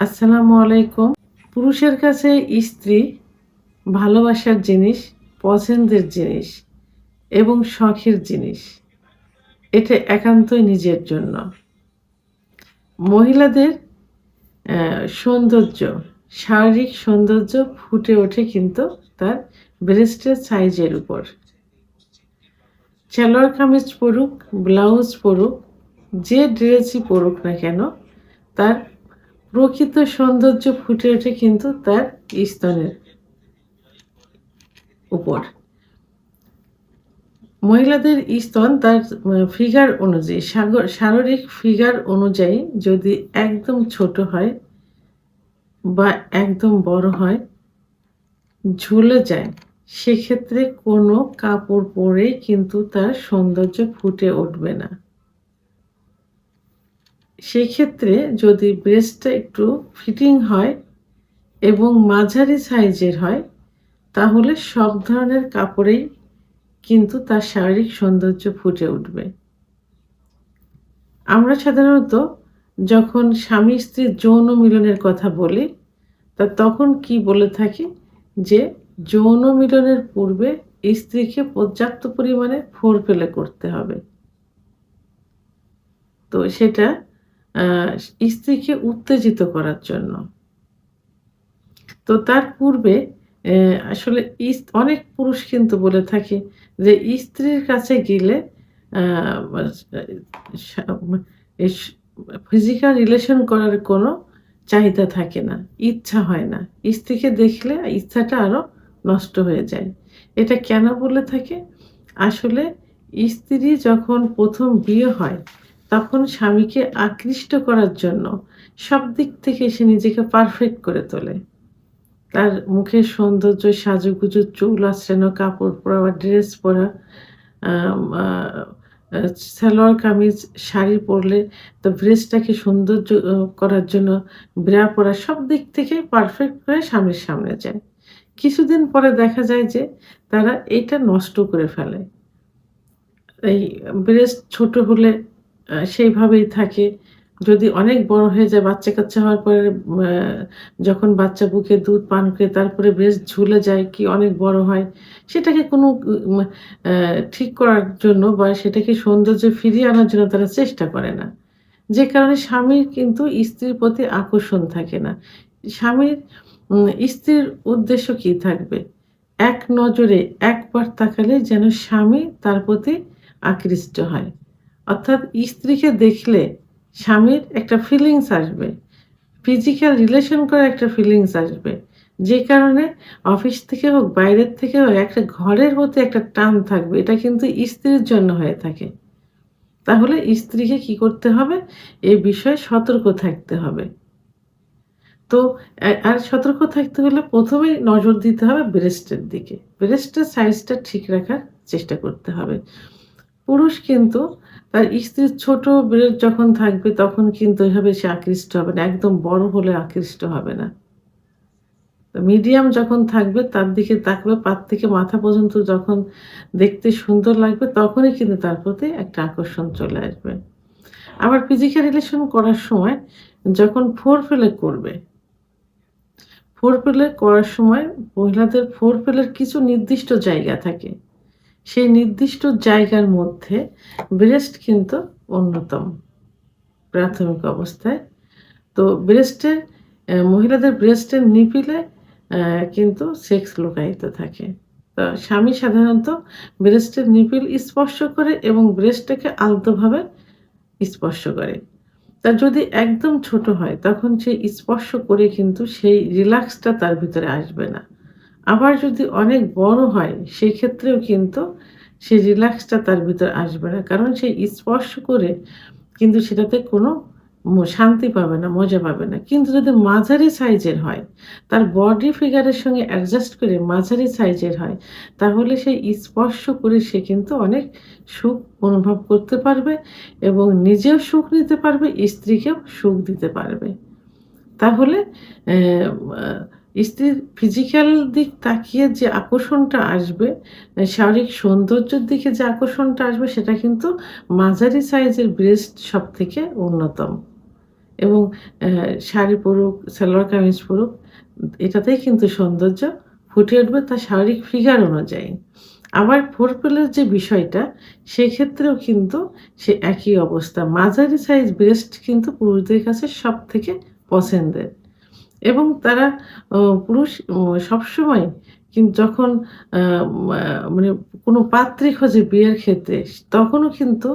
আসসালামু আলাইকুম। পুরুষের কাছে স্ত্রী ভালোবাসার জিনিস, পছন্দের জিনিস এবং শখের জিনিস। এটা একান্তই নিজের জন্য। মহিলাদের সৌন্দর্য, শারীরিক সৌন্দর্য ফুটে ওঠে কিন্তু তার ব্রেস্টের সাইজের উপর। সালোয়ার কামিজ পরুক, ব্লাউজ পরুক, যে ড্রেসই পরুক না কেন, তার প্রকৃত সৌন্দর্য ফুটে ওঠে কিন্তু তার স্তনের উপর। মহিলাদের স্তন তার ফিগার অনুযায়ী শারীরিক ফিগার অনুযায়ী যদি একদম ছোট হয় বা একদম বড় হয়, ঝুলে যায়, সেক্ষেত্রে কোনো কাপড় পরেই কিন্তু তার সৌন্দর্য ফুটে উঠবে না। সেক্ষেত্রে যদি ব্রেস্টটা একটু ফিটিং হয় এবং মাঝারি সাইজের হয়, তাহলে সব ধরনের কাপড়েই কিন্তু তার শারীরিক সৌন্দর্য ফুটে উঠবে। আমরা সাধারণত যখন স্বামী স্ত্রীর যৌন মিলনের কথা বলি, তখন কি বলে থাকি যে যৌন মিলনের পূর্বে স্ত্রীকে পর্যাপ্ত পরিমাণে ফোরপ্লে করতে হবে। তো সেটা স্ত্রীকে উত্তেজিত করার জন্য। তো তার পূর্বে আসলে অনেক পুরুষ কিন্তু বলে থাকে যে স্ত্রীর কাছে গেলে আ সা এস ফিজিক্যাল রিলেশন করার কোনো চাহিদা থাকে না, ইচ্ছা হয় না। স্ত্রীকে দেখলে ইচ্ছাটা আরো নষ্ট হয়ে যায়। এটা কেন বলে থাকে? আসলে স্ত্রী যখন ১ম বিয়ে হয়, তখন স্বামীকে আকৃষ্ট করার জন্য সব দিক থেকে সে নিজেকে পারফেক্ট করে তোলে। তার মুখের সৌন্দর্য, সাজুগুজু, চুল আঁচড়ানো, কাপড় পরা বা ড্রেস পরা, আম আ আ সালোয়ার কামিজ, শাড়ি পরলে ড্রেসটাকে সৌন্দর্য করার জন্য ব্রা পরা, সব দিক থেকেই পারফেক্ট হয়ে স্বামীর সামনে যায়। কিছুদিন পরে দেখা যায় যে তারা এটা নষ্ট করে ফেলে। এই ব্রেস্ট ছোট হলে সেইভাবেই থাকে। যদি অনেক বড় হয়ে যায়, বাচ্চা-কাচ্চা হওয়ার পরে যখন বাচ্চা বুকে দুধ পান করে তারপরে ব্রেস্ট ঝুলে যায় কি অনেক বড় হয়, সেটাকে কোনো ঠিক করার জন্য বা সেটাকে সৌন্দর্য ফিরিয়ে আনার জন্য তারা চেষ্টা করে না। যে কারণে স্বামীর কিন্তু স্ত্রীর প্রতি আকর্ষণ থাকে না। স্বামীর স্ত্রীর উদ্দেশ্য কি থাকবে? এক নজরে একবার তাকালে যেন স্বামী তার প্রতি আকৃষ্ট হয়। অর্থাৎ স্ত্রীকে দেখলে স্বামীর একটা ফিলিংস আসবে। ফিজিক্যাল রিলেশন করার একটা ফিলিংস আসবে। যে কারণে অফিস থেকে হোক, বাইরের থেকে হোক, একটা ঘরের প্রতি একটা টান থাকবে। এটা কিন্তু স্ত্রীর জন্য হয়ে থাকে। তাহলে স্ত্রীকে কি করতে হবে? এ বিষয়ে সতর্ক থাকতে হবে। তো আর সতর্ক থাকতে হলে ১ম এই নজর দিতে হবে ব্রেস্টের দিকে। ব্রেস্টের সাইজটা ঠিক রাখার চেষ্টা করতে হবে। পুরুষ কিন্তু তার স্ত্রীর ছোট ব্রেস্ট যখন থাকবে তখন কিন্তু এভাবে সে আকৃষ্ট হবে না। একদম বড় হলে আকৃষ্ট হবে না। তো মিডিয়াম যখন থাকবে তার দিকে তাকবে, পা থেকে মাথা পর্যন্ত যখন দেখতে সুন্দর লাগবে তখনই কিন্তু তার প্রতি একটা আকর্ষণ চলে আসবে। আবার ফিজিক্যাল রিলেশন করার সময় যখন ফোরপ্লে করবে, ফোরপ্লে করার সময় মহিলাদের ফোরপ্লের কিছু নির্দিষ্ট জায়গা থাকে। সেই নির্দিষ্ট জায়গার মধ্যে ব্রেস্ট কিন্তু অন্যতম প্রাথমিক অবস্থায়। তো ব্রেস্টের মহিলাদের ব্রেস্টের নিপিলে কিন্তু সেক্স লুকায়িত থাকে। তো স্বামী সাধারণত ব্রেস্টের নিপিল স্পর্শ করে এবং ব্রেস্টটাকে আলতোভাবে স্পর্শ করে। তা যদি একদম ছোট হয় তখন সে স্পর্শ করে কিন্তু সেই রিল্যাক্সটা তার ভিতরে আসবে না। আবার যদি অনেক বড় হয় সেক্ষেত্রেও কিন্তু সেই রিল্যাক্সটা তার ভিতরে আসবে না। কারণ সে স্পর্শ করে কিন্তু সেটাতে কোনো শান্তি পাবে না, মজা পাবে না। কিন্তু যদি মাঝারি সাইজের হয়, তার বডি ফিগারের সঙ্গে অ্যাডজাস্ট করে মাঝারি সাইজের হয়, তাহলে সেই স্পর্শ করে সে কিন্তু অনেক সুখ অনুভব করতে পারবে এবং নিজেও সুখ নিতে পারবে, স্ত্রীকেও সুখ দিতে পারবে। তাহলে আ স্ত্রীর ফিজিক্যাল দিক তাকিয়ে যে আকর্ষণটা আসবে, শারীরিক সৌন্দর্যের দিকে যে আকর্ষণটা আসবে সেটা কিন্তু মাঝারি সাইজের ব্রেস্ট সবথেকে অন্যতম। এবং শাড়ি পরুক, সালোয়ার কামিজ পরুক, এটাতেই কিন্তু সৌন্দর্য ফুটে উঠবে তার শারীরিক ফিগার অনুযায়ী। আবার ভোরবেলার যে বিষয়টা, সেক্ষেত্রেও কিন্তু সে একই অবস্থা। মাঝারি সাইজ ব্রেস্ট কিন্তু পুরুষদের কাছে সবথেকে পছন্দের। এবং তারা পুরুষ সবসময় যখন আ মা মানে কোনো পাত্রী খোঁজে বিয়ের ক্ষেত্রে, তখনও কিন্তু